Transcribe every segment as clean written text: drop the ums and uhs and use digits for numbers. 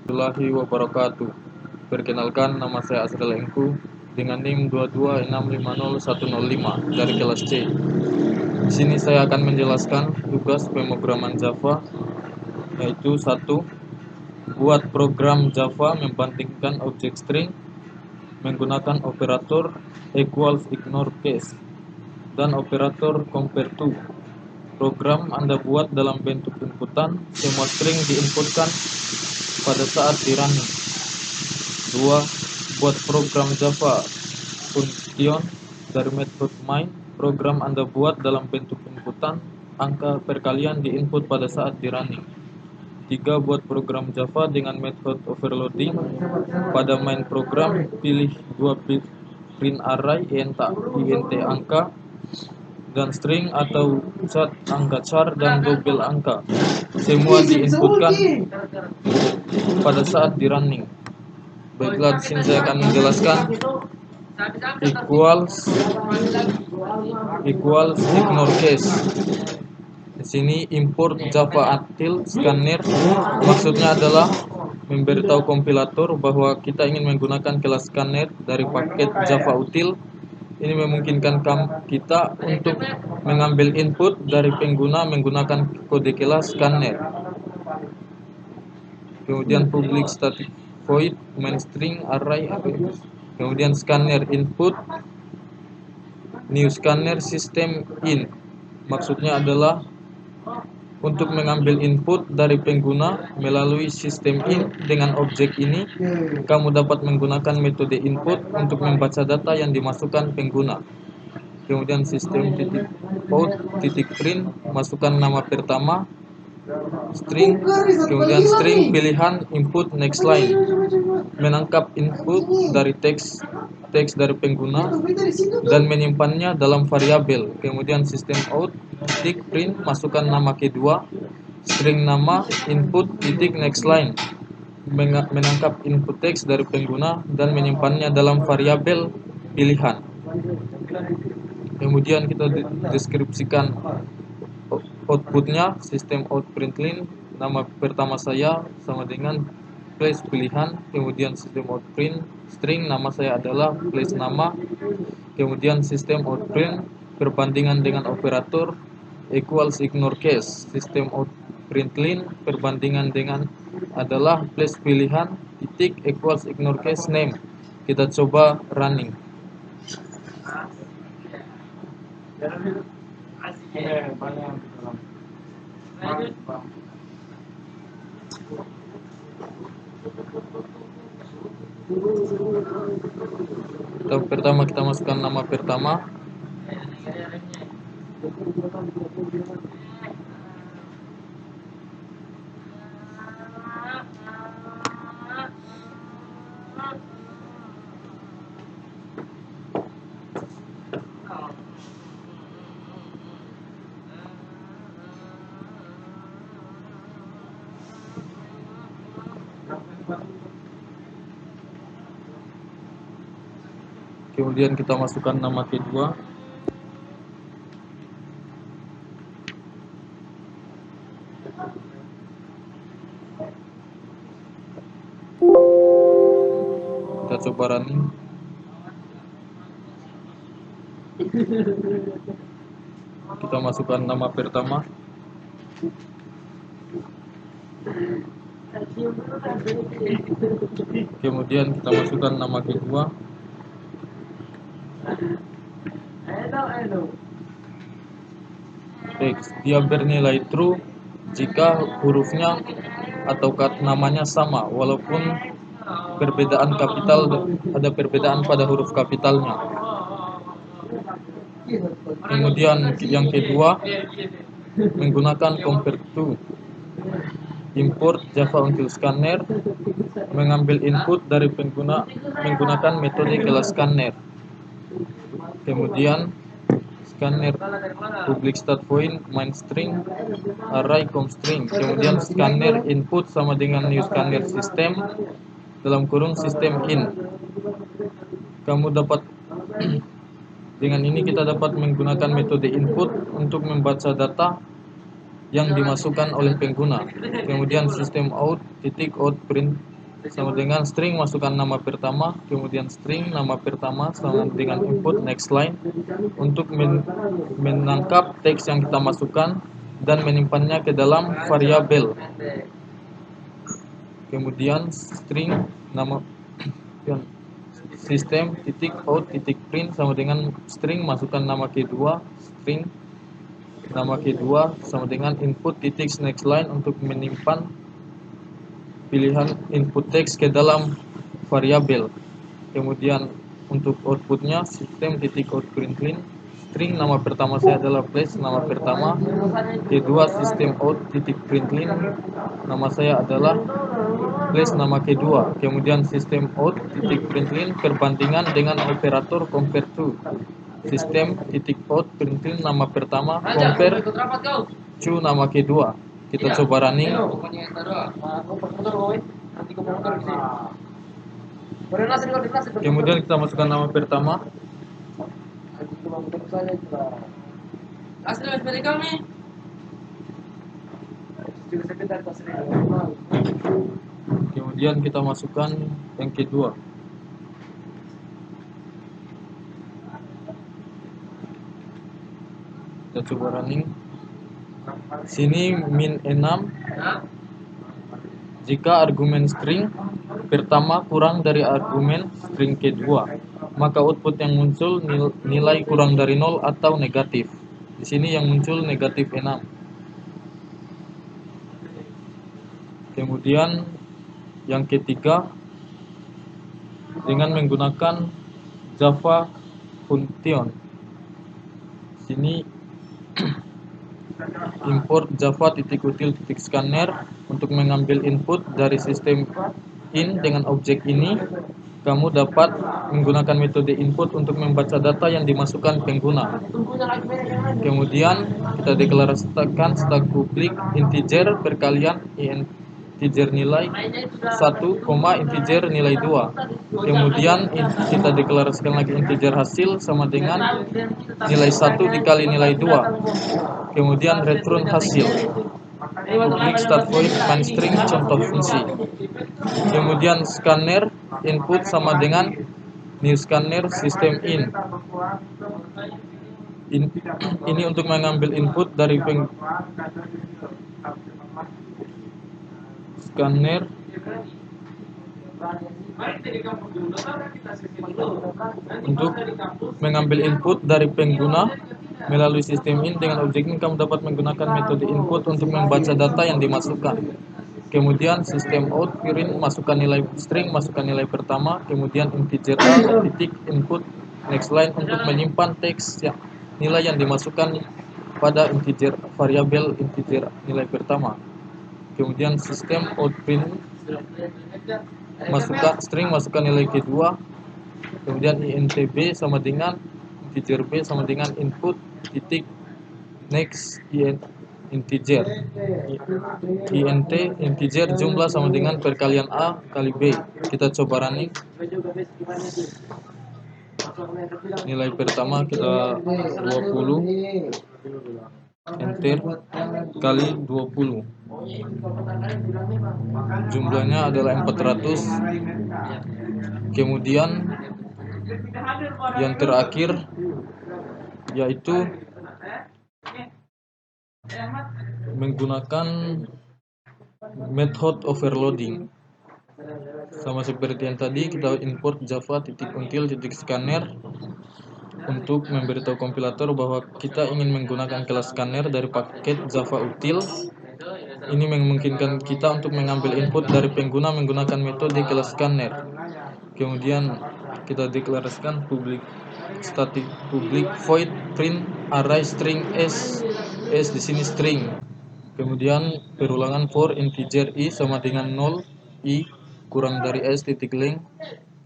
Warahmatullahi wabarakatuh. Perkenalkan, nama saya Asril Engku dengan NIM 226501005 dari kelas C. Di sini saya akan menjelaskan tugas pemrograman Java, yaitu 1. Buat program Java membandingkan objek string menggunakan operator equals ignore case dan operator compare to. Program Anda buat dalam bentuk inputan, semua string diinputkan pada saat di running. 2. Buat program Java function dari method main. Program Anda buat dalam bentuk inputan, angka perkalian diinput pada saat di running. 3. Buat program Java dengan method overloading. Pada main program, pilih 2 print array int angka dan string atau cat angka char dan double angka. Semua diinputkan pada saat di running. Baiklah, di sini saya akan menjelaskan equals ignore case. Di sini import Java util scanner maksudnya adalah memberitahu kompilator bahwa kita ingin menggunakan kelas scanner dari paket Java util. Ini memungkinkan kita untuk mengambil input dari pengguna menggunakan kode kelas scanner. Kemudian public static void main string array. Kemudian scanner input new scanner system in. Maksudnya adalah untuk mengambil input dari pengguna melalui sistem in. Dengan objek ini, kamu dapat menggunakan metode input untuk membaca data yang dimasukkan pengguna. Kemudian sistem out print, masukkan nama pertama string, kemudian string pilihan input next line, menangkap input dari teks dari pengguna dan menyimpannya dalam variabel. Kemudian sistem out print, masukkan nama kedua, string nama, input next line, menangkap input teks dari pengguna dan menyimpannya dalam variabel pilihan. Kemudian kita deskripsikan outputnya. Sistem out println, nama pertama saya sama dengan place pilihan. Kemudian sistem out print string, nama saya adalah place nama. Kemudian sistem out print perbandingan dengan operator equals ignore case. Sistem out println perbandingan dengan adalah place pilihan titik equals ignore case name. Kita coba running. Pertama kita masukkan nama pertama. Kemudian kita masukkan nama kedua. Kita coba running. Kita masukkan nama pertama. Kemudian kita masukkan nama kedua. Teks dia bernilai true jika hurufnya atau namanya sama, walaupun perbedaan kapital, ada perbedaan pada huruf kapitalnya. Kemudian yang kedua, menggunakan compare to. Import Java util scanner, mengambil input dari pengguna menggunakan metode kelas scanner. Kemudian scanner public stat void main string array com string. Kemudian scanner input sama dengan new scanner system dalam kurung sistem in. Kamu dapat dengan ini kita dapat menggunakan metode input untuk membaca data yang dimasukkan oleh pengguna. Kemudian sistem out print sama dengan string masukkan nama pertama, kemudian string nama pertama sama dengan input next line untuk menangkap teks yang kita masukkan dan menyimpannya ke dalam variabel. Kemudian string nama sistem titik out titik print sama dengan string masukkan nama kedua, string nama kedua sama dengan input titik next line untuk menyimpan pilihan input teks ke dalam variabel. Kemudian untuk outputnya sistem titik out println string nama pertama saya adalah place nama pertama, kedua sistem out titik println nama saya adalah place nama kedua, kemudian sistem out titik println perbandingan dengan operator compare to, sistem titik out println nama pertama compare to nama kedua. Kita coba running. Kemudian kita masukkan nama pertama. Kemudian kita masukkan yang kedua. Kita coba running. Sini min 6 jika argumen string pertama kurang dari argumen string kedua, maka output yang muncul nilai kurang dari 0 atau negatif. Di sini yang muncul negatif 6. Kemudian yang ketiga dengan menggunakan Java function. Sini import java.util.scanner untuk mengambil input dari sistem in dengan objek ini. Kamu dapat menggunakan metode input untuk membaca data yang dimasukkan pengguna. Kemudian kita deklarasikan stack public integer perkalian integer nilai 1, integer nilai 2. Kemudian kita deklarasikan lagi integer hasil sama dengan nilai 1 dikali nilai 2. Kemudian return hasil. Public start void main string contoh fungsi. Kemudian scanner input sama dengan new scanner system in. Ini untuk mengambil input dari scanner untuk mengambil input dari pengguna melalui sistem in. Dengan objek ini kamu dapat menggunakan metode input untuk membaca data yang dimasukkan. Kemudian sistem out print masukkan nilai string, masukkan nilai pertama, kemudian integer a titik input next line untuk menyimpan teks nilai yang dimasukkan pada integer variabel integer nilai pertama. Kemudian sistem out print masukkan string, masukkan nilai kedua, kemudian int b sama dengan integer b sama dengan input titik next integer int integer jumlah sama dengan perkalian a kali b. Kita coba running. Nilai pertama kita 20, enter kali 20, jumlahnya adalah 400. Kemudian yang terakhir yaitu menggunakan method overloading. Sama seperti yang tadi, kita import java.util.scanner untuk memberitahu kompilator bahwa kita ingin menggunakan kelas scanner dari paket Java util. Ini memungkinkan kita untuk mengambil input dari pengguna menggunakan metode kelas scanner. Kemudian kita deklarasikan public static public void print array string s di sini string. Kemudian perulangan for integer i sama dengan 0, i kurang dari s titik length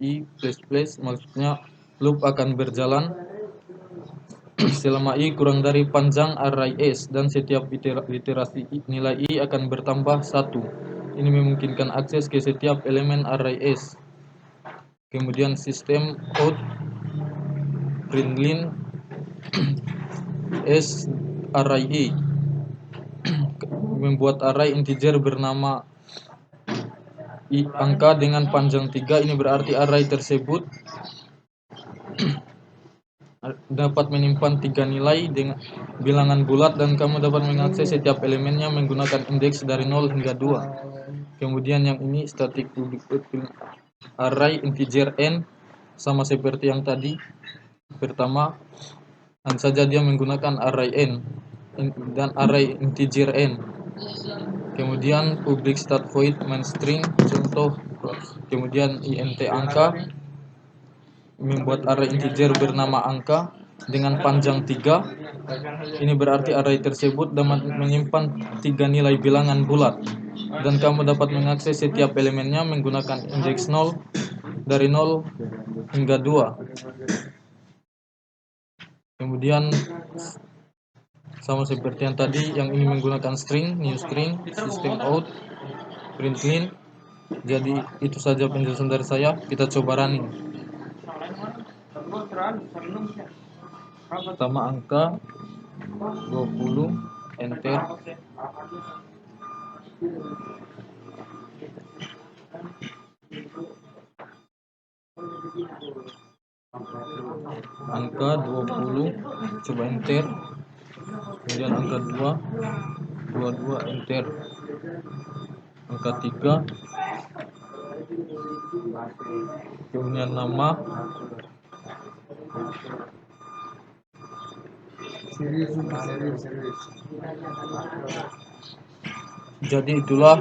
i plus maksudnya loop akan berjalan selama i kurang dari panjang array s dan setiap iterasi nilai i akan bertambah 1. Ini memungkinkan akses ke setiap elemen array s. Kemudian sistem out println s array i membuat array integer bernama angka dengan panjang 3, ini berarti array tersebut dapat menyimpan 3 nilai dengan bilangan bulat dan kamu dapat mengakses setiap elemennya menggunakan indeks dari 0 hingga 2. Kemudian yang ini static public array integer n, sama seperti yang tadi pertama, hanya saja dia menggunakan array n dan array integer n. Kemudian public start void main string contoh, kemudian int angka, membuat array integer bernama angka dengan panjang 3. Ini berarti array tersebut dapat menyimpan 3 nilai bilangan bulat dan kamu dapat mengakses setiap elemennya menggunakan indeks 0 dari 0 hingga 2. Kemudian sama seperti yang tadi, yang ini menggunakan string, new string, system out, println. Jadi itu saja penjelasan dari saya. Kita coba running. Pertama angka 20, enter. Angka 20, coba enter. Kemudian angka 2, 22, enter. Angka 3, kemudian nama, jadi itulah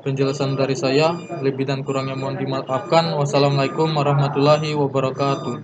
penjelasan dari saya. Lebih dan kurangnya mohon dimaafkan. Wassalamualaikum warahmatullahi wabarakatuh.